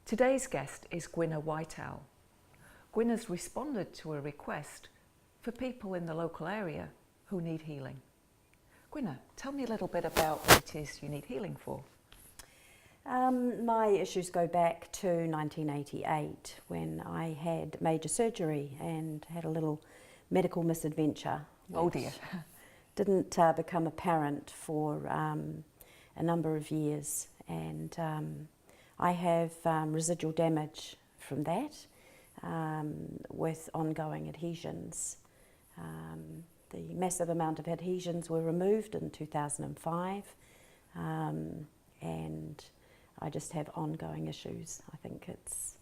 Today's guest is Gwenna Whiteowl. Gwenna's responded to a request for people in the local area who need healing. Gwenna, tell me a little bit about what it is you need healing for. My issues go back to 1988 when I had major surgery and had a little medical misadventure. Oh dear. Didn't become apparent for a number of years, and I have residual damage from that with ongoing adhesions. The massive amount of adhesions were removed in 2005, and I just have ongoing issues. I think it's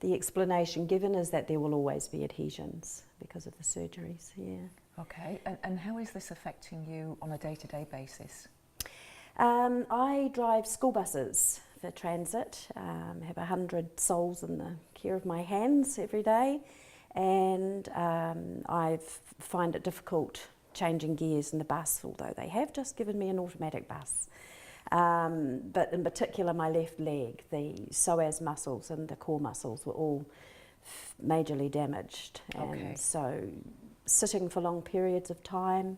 the explanation given is that there will always be adhesions because of the surgeries. Yeah. Okay, and how is this affecting you on a day-to-day basis? I drive school buses for transit. I have 100 souls in the care of my hands every day, and I find it difficult changing gears in the bus, although they have just given me an automatic bus. But in particular my left leg, the psoas muscles and the core muscles were all majorly damaged. And so sitting for long periods of time,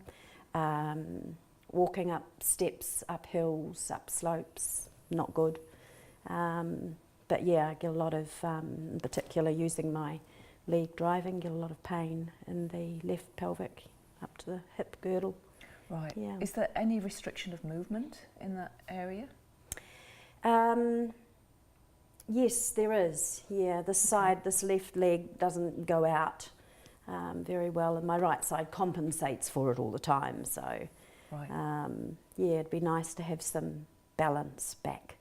walking up steps, up hills, up slopes, not good. But yeah, I get a lot of, in particular using my leg driving, get a lot of pain in the left pelvic up to the hip girdle. Right. Yeah. Is there any restriction of movement in that area? Yes, there is. Yeah, this side, this left leg doesn't go out very well, and my right side compensates for it all the time. So, right. Yeah, it'd be nice to have some balance back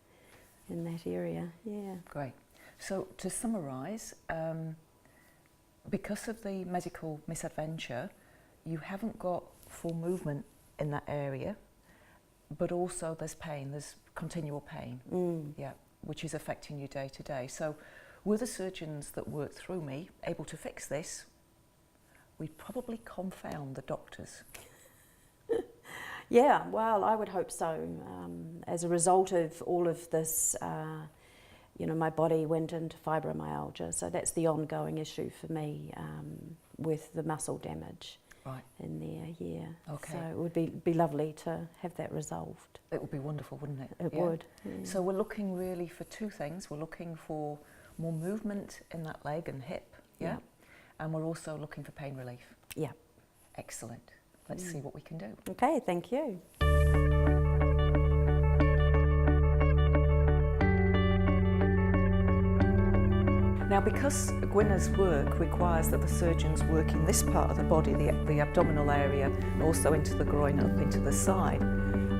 in that area. Yeah. Great. So to summarise, because of the medical misadventure, you haven't got full movement in that area, but also there's pain, there's continual pain, yeah, which is affecting you day to day. So were the surgeons that worked through me able to fix this, we'd probably confound the doctors. Yeah, well, I would hope so. As a result of all of this, you know, my body went into fibromyalgia, so that's the ongoing issue for me with the muscle damage. Right. In there, yeah. Okay. So it would be lovely to have that resolved. It would be wonderful, wouldn't it? It would. Yeah. So we're looking really for two things. We're looking for more movement in that leg and hip, yeah? And we're also looking for pain relief. Yeah. Excellent. Let's see what we can do. Okay, thank you. Now, because Gwenna's work requires that the surgeons work in this part of the body, the abdominal area, and also into the groin and up into the side,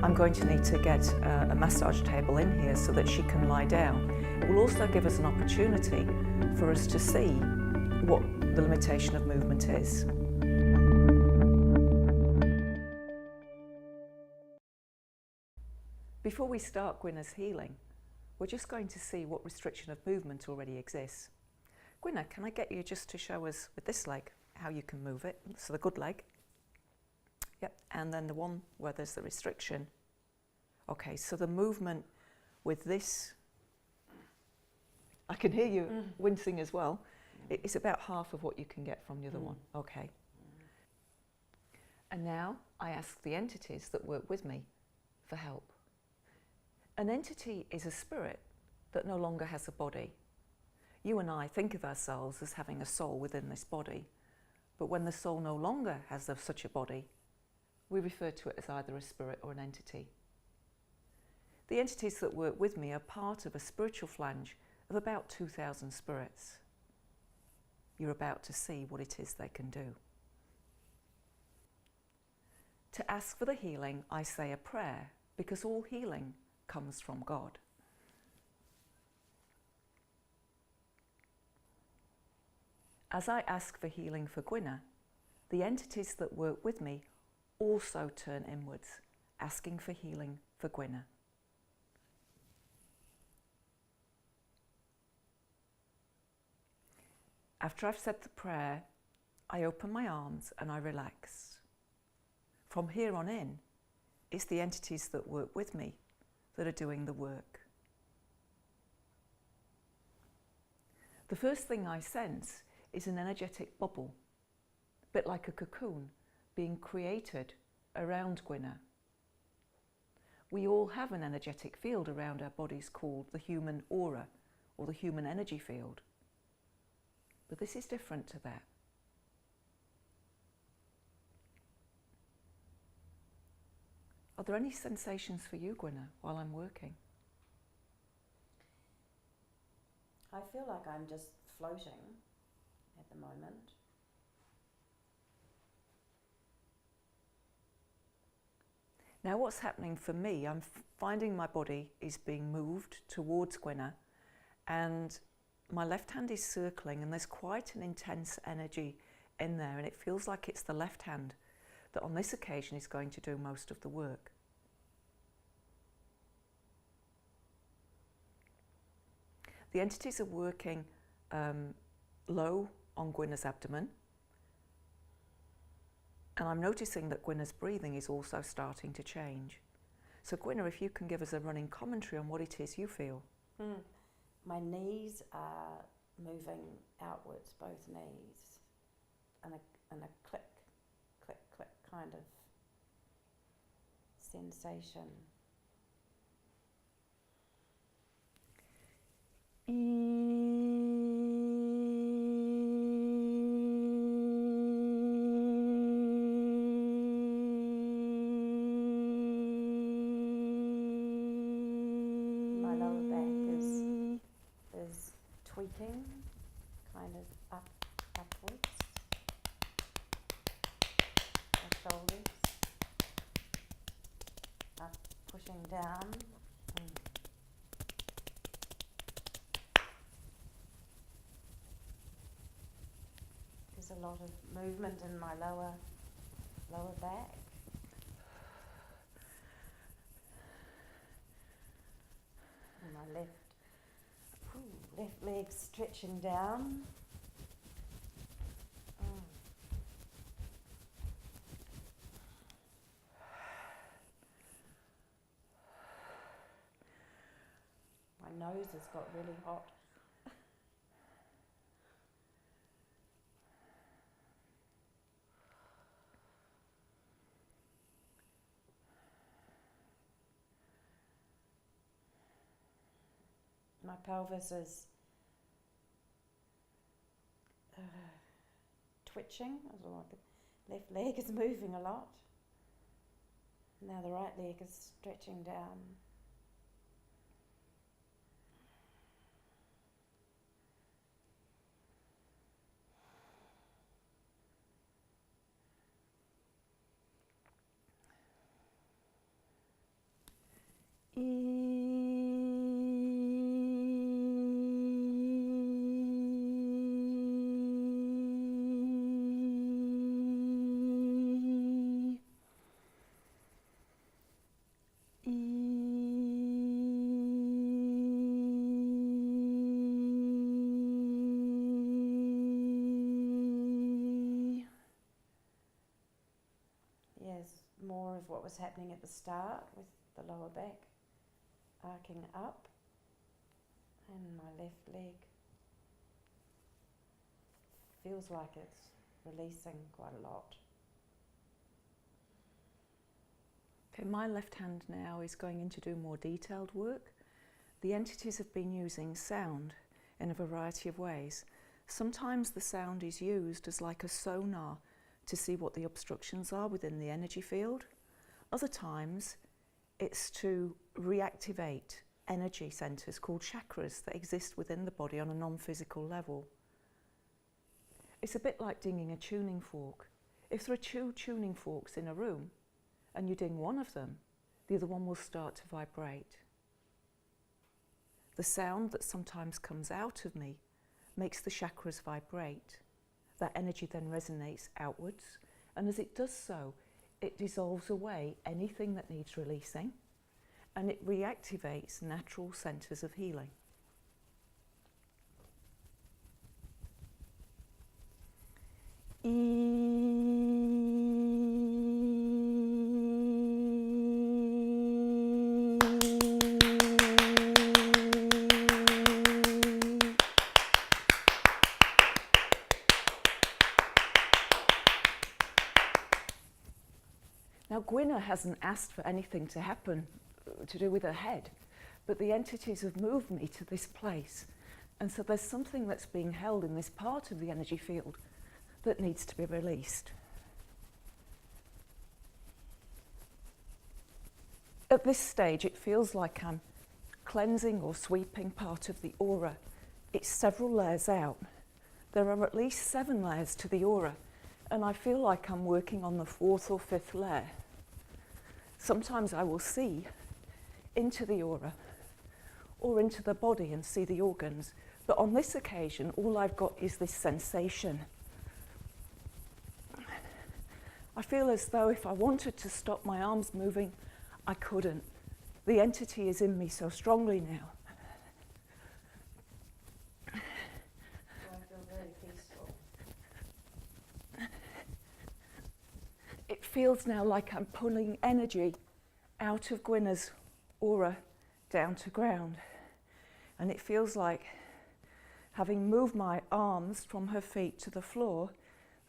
I'm going to need to get a massage table in here so that she can lie down. It will also give us an opportunity for us to see what the limitation of movement is. Before we start Gwenna's healing, we're just going to see what restriction of movement already exists. Gwenna, can I get you just to show us with this leg how you can move it? So the good leg. Yep, and then the one where there's the restriction. Okay, so the movement with this, I can hear you wincing as well. It's about half of what you can get from the other one. Okay. And now I ask the entities that work with me for help. An entity is a spirit that no longer has a body. You and I think of ourselves as having a soul within this body, but when the soul no longer has such a body, we refer to it as either a spirit or an entity. The entities that work with me are part of a spiritual phalange of about 2,000 spirits. You're about to see what it is they can do. To ask for the healing, I say a prayer, because all healing comes from God. As I ask for healing for Gwenna, the entities that work with me also turn inwards, asking for healing for Gwenna. After I've said the prayer, I open my arms and I relax. From here on in, it's the entities that work with me that are doing the work. The first thing I sense is an energetic bubble, a bit like a cocoon, being created around Gwenna. We all have an energetic field around our bodies called the human aura, or the human energy field. But this is different to that. Are there any sensations for you, Gwenna, while I'm working? I feel like I'm just floating at the moment. Now what's happening for me, I'm finding my body is being moved towards Gwenna, and my left hand is circling, and there's quite an intense energy in there, and it feels like it's the left hand that on this occasion is going to do most of the work. The entities are working low on Gwenna's abdomen, and I'm noticing that Gwenna's breathing is also starting to change. So Gwenna, if you can give us a running commentary on what it is you feel. My knees are moving outwards, both knees, and a click, click, click kind of sensation. My lower back is tweaking, kind of upwards. My shoulders up, pushing down. There's a lot of movement in my lower back. And my left leg stretching down. My nose has got really hot. My pelvis is twitching. The left leg is moving a lot. Now the right leg is stretching down. More of what was happening at the start with the lower back arcing up, and my left leg feels like it's releasing quite a lot. Okay, my left hand now is going in to do more detailed work. The entities have been using sound in a variety of ways. Sometimes the sound is used as like a sonar to see what the obstructions are within the energy field. Other times it's to reactivate energy centres called chakras that exist within the body on a non-physical level. It's a bit like dinging a tuning fork. If there are two tuning forks in a room and you ding one of them, the other one will start to vibrate. The sound that sometimes comes out of me makes the chakras vibrate. That energy then resonates outwards, and as it does so, it dissolves away anything that needs releasing, and it reactivates natural centres of healing. Now, Gwenna hasn't asked for anything to happen to do with her head, but the entities have moved me to this place. And so there's something that's being held in this part of the energy field that needs to be released. At this stage, it feels like I'm cleansing or sweeping part of the aura. It's several layers out. There are at least 7 layers to the aura, and I feel like I'm working on the 4th or 5th layer. Sometimes I will see into the aura or into the body and see the organs, but on this occasion, all I've got is this sensation. I feel as though if I wanted to stop my arms moving, I couldn't. The entity is in me so strongly now. I feel very peaceful. It feels now like I'm pulling energy out of Gwenna's aura down to ground. And it feels like, having moved my arms from her feet to the floor,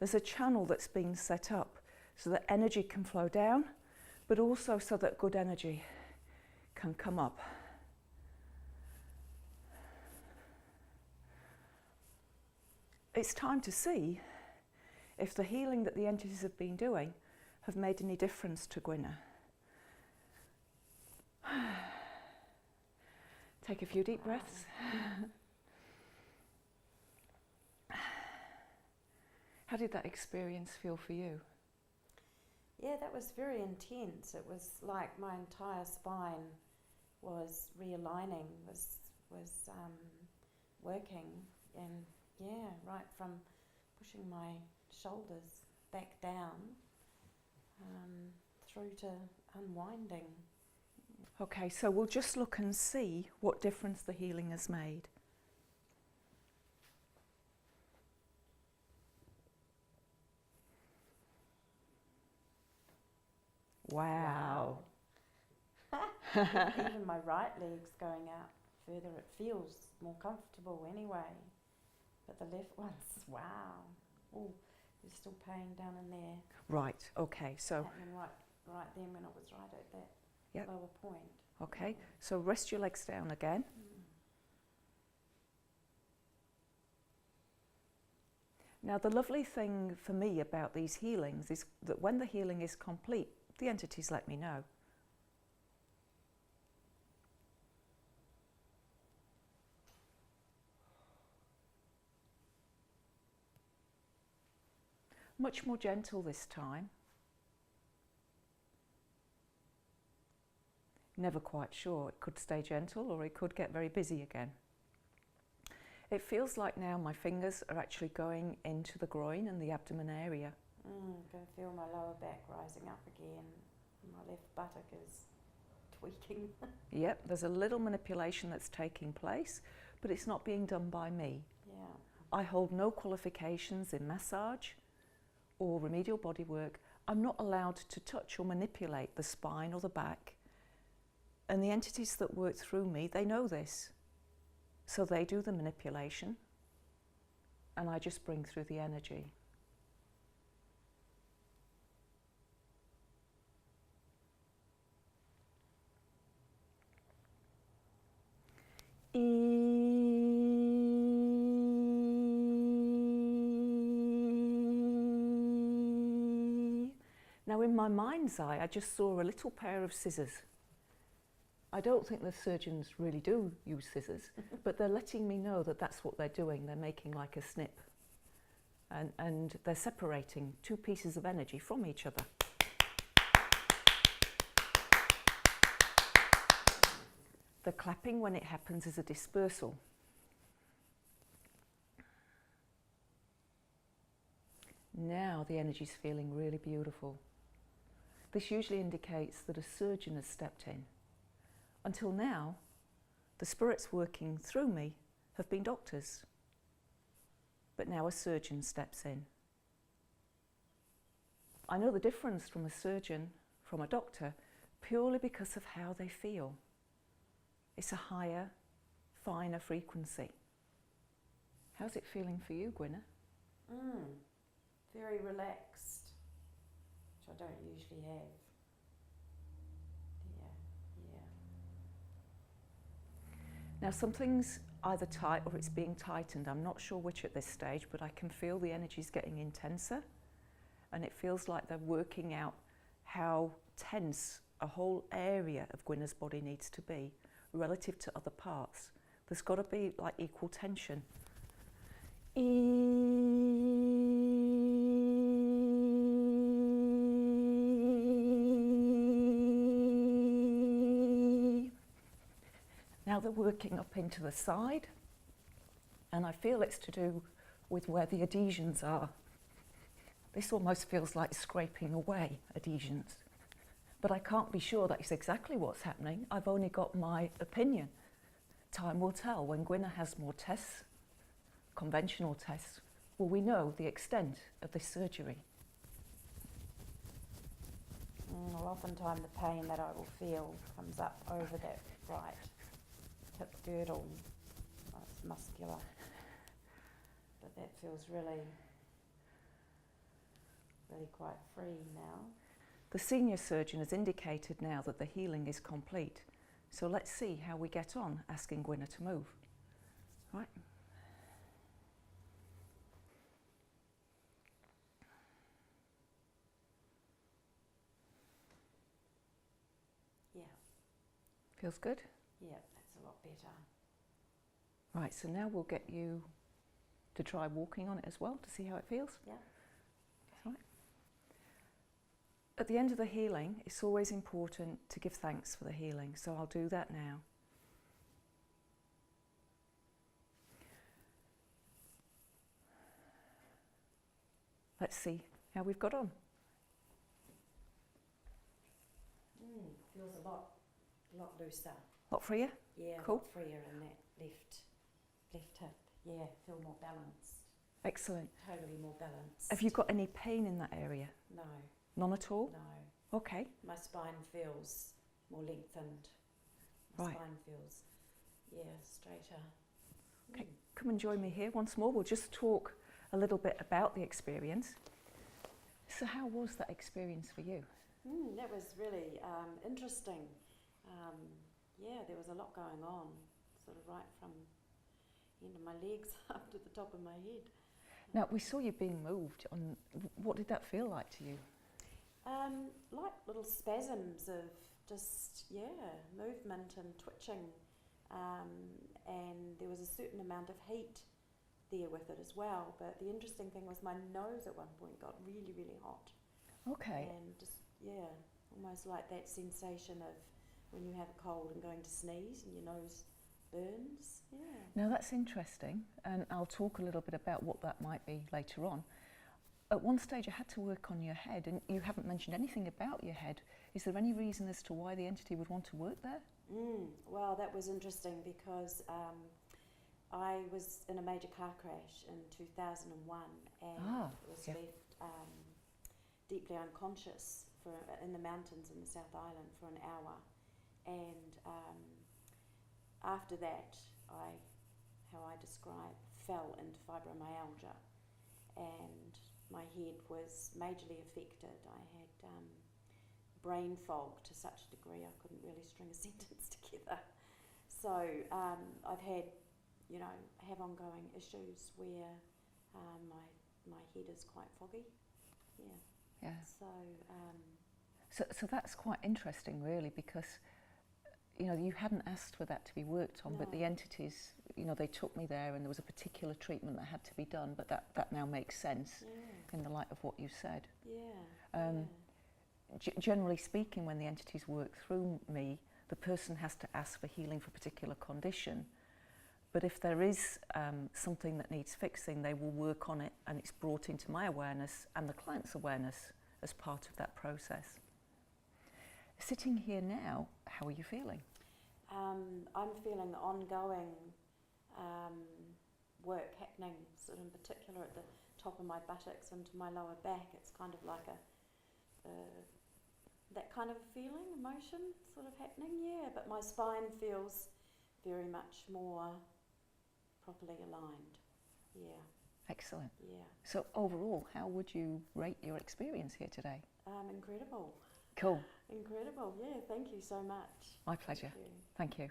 there's a channel that's being set up so that energy can flow down, but also so that good energy can come up. It's time to see if the healing that the entities have been doing have made any difference to Gwenna. Take a few deep breaths. How did that experience feel for you? Yeah, that was very intense. It was like my entire spine was realigning, was working, and yeah, right from pushing my shoulders back down through to unwinding. Okay, so we'll just look and see what difference the healing has made. Wow. Even my right leg's going out further. It feels more comfortable anyway. But the left one's, wow. Oh, there's still pain down in there. Right, okay, so... Happening right then when it was right at that lower point. Okay, so rest your legs down again. Now, the lovely thing for me about these healings is that when the healing is complete, the entities let me know. Much more gentle this time. Never quite sure. It could stay gentle or it could get very busy again. It feels like now my fingers are actually going into the groin and the abdomen area. I can feel my lower back rising up again. My left buttock is tweaking. Yep, there's a little manipulation that's taking place, but it's not being done by me. Yeah. I hold no qualifications in massage or remedial bodywork. I'm not allowed to touch or manipulate the spine or the back. And the entities that work through me, they know this. So they do the manipulation, and I just bring through the energy. Now in my mind's eye, I just saw a little pair of scissors. I don't think the surgeons really do use scissors, but they're letting me know that that's what they're doing. They're making like a snip. And they're separating 2 pieces of energy from each other. The clapping, when it happens, is a dispersal. Now the energy's feeling really beautiful. This usually indicates that a surgeon has stepped in. Until now, the spirits working through me have been doctors. But now a surgeon steps in. I know the difference from a surgeon from a doctor purely because of how they feel. It's a higher, finer frequency. How's it feeling for you, Gwenna? Very relaxed, which I don't usually have. Now something's either tight or it's being tightened. I'm not sure which at this stage, but I can feel the energy's getting intenser, and it feels like they're working out how tense a whole area of Gwenna's body needs to be relative to other parts. There's got to be like equal tension. Now they're working up into the side, and I feel it's to do with where the adhesions are. This almost feels like scraping away adhesions, but I can't be sure that is exactly what's happening. I've only got my opinion. Time will tell. When Gwenna has more tests, conventional tests, will we know the extent of this surgery. Well, oftentimes the pain that I will feel comes up over that right hip girdle. Oh, it's muscular, but that feels really quite free now. The senior surgeon has indicated now that the healing is complete. So let's see how we get on asking Gwenna to move. Right. Yeah. Feels good? Yeah, that's a lot better. Right, so now we'll get you to try walking on it as well to see how it feels. Yeah. Right. At the end of the healing, it's always important to give thanks for the healing, so I'll do that now. Let's see how we've got on. Feels a lot looser. Lot freer? Yeah, Cool. a lot freer in that left hip. Yeah, feel more balanced. Excellent. Totally more balanced. Have you got any pain in that area? No. None at all? No. Okay. My spine feels more lengthened. My Right. spine feels, straighter. Okay, come and join me here once more. We'll just talk a little bit about the experience. So how was that experience for you? That was really interesting. There was a lot going on, sort of right from the end of my legs up to the top of my head. Now, we saw you being moved. What did that feel like to you? Like little spasms of just, movement and twitching. And there was a certain amount of heat there with it as well. But the interesting thing was my nose at one point got really, really hot. Okay. And just, almost like that sensation of when you have a cold and going to sneeze and your nose burns. Yeah. Now, that's interesting, and I'll talk a little bit about what that might be later on. At one stage, I had to work on your head, and you haven't mentioned anything about your head. Is there any reason as to why the entity would want to work there? Well, that was interesting because I was in a major car crash in 2001 and was left deeply unconscious in the mountains in the South Island for an hour. And after that, how I describe, fell into fibromyalgia, and my head was majorly affected. I had brain fog to such a degree I couldn't really string a sentence together. So I've had, have ongoing issues where my head is quite foggy. Yeah. So that's quite interesting, really, because you hadn't asked for that to be worked on, but the entities, they took me there, and there was a particular treatment that had to be done. But that now makes sense in the light of what you said. Generally speaking, when the entities work through me, the person has to ask for healing for a particular condition. But if there is something that needs fixing, they will work on it, and it's brought into my awareness and the client's awareness as part of that process. Sitting here now, how are you feeling? I'm feeling ongoing work happening, sort of in particular at the top of my buttocks into my lower back. It's kind of like that kind of feeling, emotion sort of happening, but my spine feels very much more properly aligned. Excellent. Yeah. So overall, how would you rate your experience here today? Incredible. Cool. Incredible, thank you so much. My pleasure. Thank you.